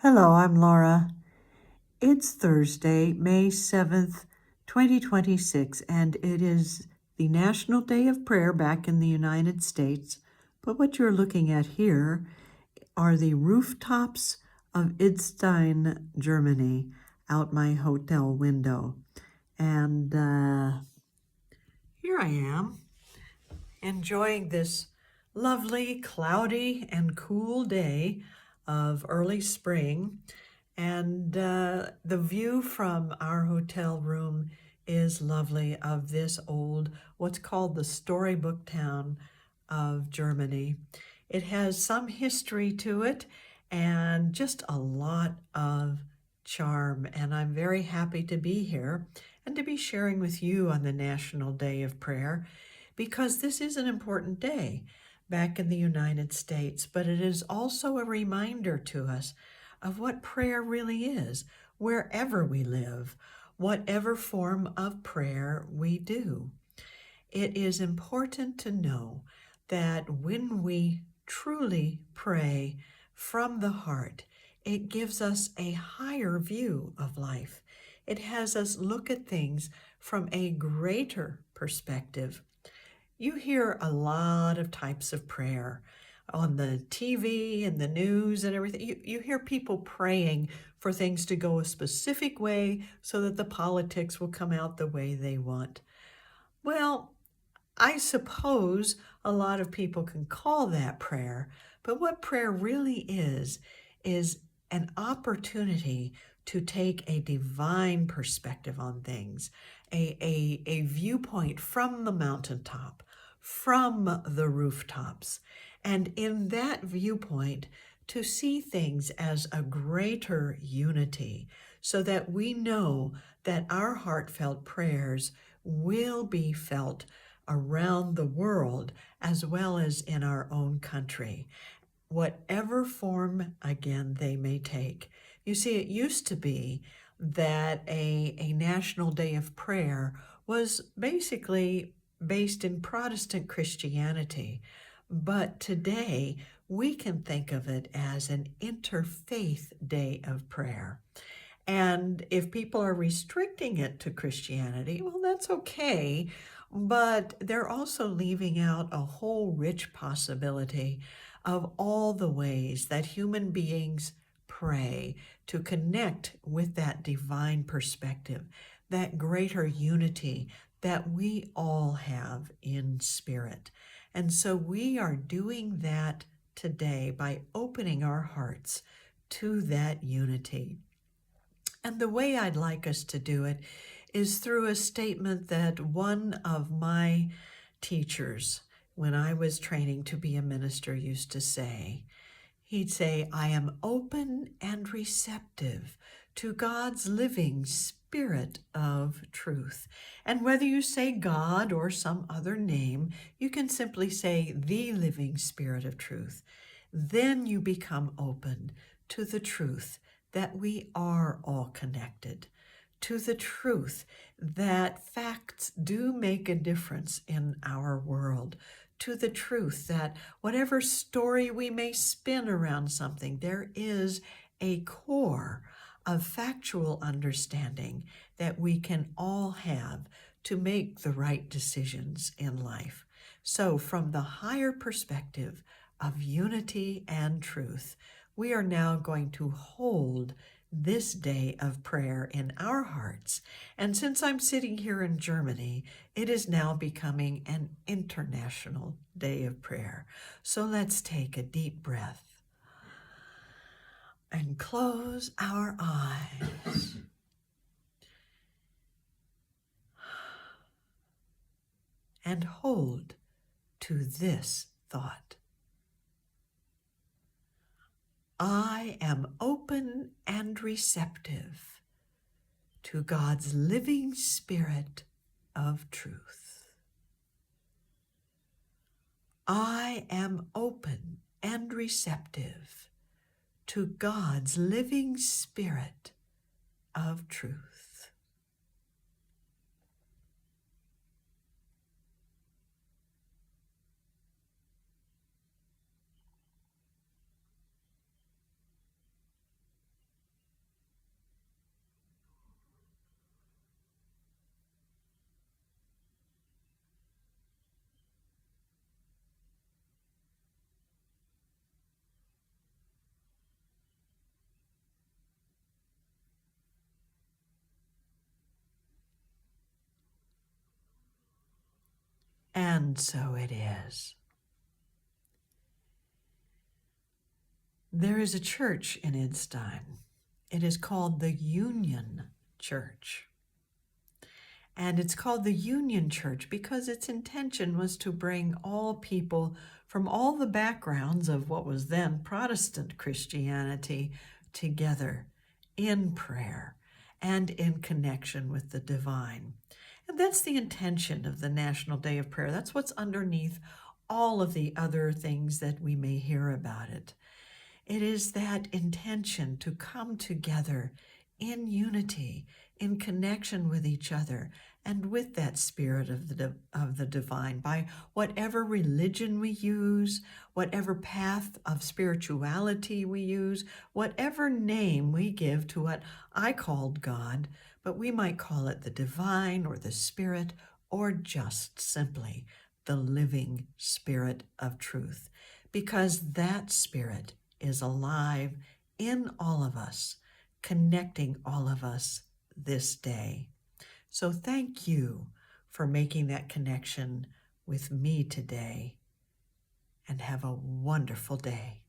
Hello, I'm Laura. It's Thursday, May 7th, 2026, and it is the National Day of Prayer back in the United States. But what you're looking at here are the rooftops of Idstein, Germany, out my hotel window. And here I am, enjoying this lovely, cloudy, and cool day of early spring. And the view from our hotel room is lovely of this old, what's called the storybook town of Germany. It has some history to it and just a lot of charm. And I'm very happy to be here and to be sharing with you on the National Day of Prayer, because this is an important day back in the United States, but it is also a reminder to us of what prayer really is, wherever we live, whatever form of prayer we do. It is important to know that when we truly pray from the heart, it gives us a higher view of life. It has us look at things from a greater perspective. You hear a lot of types of prayer on the TV and the news and everything. You hear people praying for things to go a specific way so that the politics will come out the way they want. Well, I suppose a lot of people can call that prayer, but what prayer really is an opportunity to take a divine perspective on things, a viewpoint from the mountaintop, from the rooftops, and in that viewpoint, to see things as a greater unity, so that we know that our heartfelt prayers will be felt around the world as well as in our own country, whatever form, again, they may take. You see, it used to be that a National Day of Prayer was basically based in Protestant Christianity, but today we can think of it as an interfaith day of prayer. And if people are restricting it to Christianity, well, that's okay, but they're also leaving out a whole rich possibility of all the ways that human beings pray to connect with that divine perspective, that greater unity that we all have in spirit. And so we are doing that today by opening our hearts to that unity. And the way I'd like us to do it is through a statement that one of my teachers, when I was training to be a minister, used to say. He'd say, "I am open and receptive to God's living spirit of truth." And whether you say God or some other name, you can simply say the living spirit of truth. Then you become open to the truth that we are all connected, to the truth that facts do make a difference in our world, to the truth that whatever story we may spin around something, there is a core of factual understanding that we can all have to make the right decisions in life. So from the higher perspective of unity and truth, we are now going to hold this day of prayer in our hearts. And since I'm sitting here in Germany, it is now becoming an international day of prayer. So let's take a deep breath and close our eyes. And hold to this thought. I am open and receptive to God's living spirit of truth. I am open and receptive to God's living spirit of truth. And so it is. There is a church in Idstein. It is called the Union Church. And it's called the Union Church because its intention was to bring all people from all the backgrounds of what was then Protestant Christianity together in prayer and in connection with the divine. And that's the intention of the National Day of Prayer. That's what's underneath all of the other things that we may hear about it. It is that intention to come together in unity, in connection with each other, and with that spirit of the divine by whatever religion we use, whatever path of spirituality we use, whatever name we give to what I called God, but we might call it the divine or the spirit or just simply the living spirit of truth, because that spirit is alive in all of us, connecting all of us this day. So thank you for making that connection with me today, and have a wonderful day.